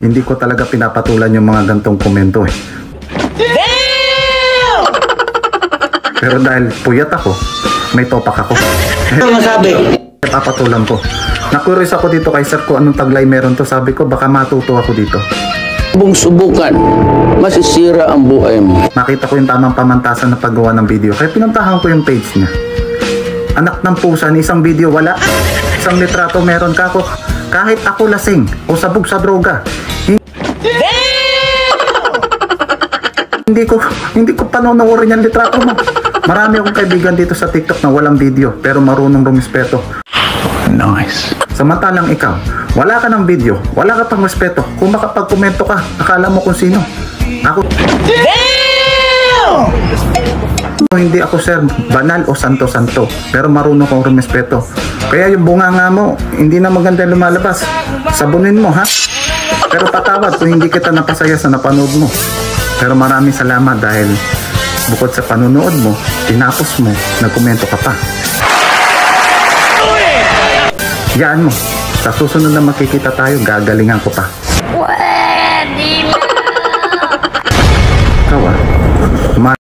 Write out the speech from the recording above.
Hindi ko talaga pinapatulan yung mga gantong komento eh. Pero dahil puyat ako, may topak ako. Ano masabi? Papatulan ko. Nakuris ako dito kay sir ko anong taglay meron to. Sabi ko baka matuto ako dito. Subukan, masisira ang buhay mo. Nakita ko yung tamang pamantasan na paggawa ng video. Kaya pinuntahan ko yung page niya. Anak ng pusa, ni isang video wala. Isang litrato meron ka ako. Kahit ako lasing o sabog sa droga. Hindi ko panonoodin yung litrato mo. Marami akong kaibigan dito sa TikTok na walang video pero marunong rumispeto. Nice. Samantalang ikaw, wala ka ng video, wala ka pang respeto. Kung makapag-komento ka, akala mo kung sino. Ako. Hindi ako sir, banal o santo-santo. Pero marunong kong rumispeto. Kaya yung bunganga mo, hindi na maganda lumalabas. Sabunin mo ha. Pero patawad kung hindi kita napasaya sa napanood mo. Pero maraming salamat dahil bukod sa panonood mo, tinapos mo, nagkomento ka pa. Yaan mo. Sa susunod na makikita tayo, gagalingan ko pa. Pwede na! Ikaw ah.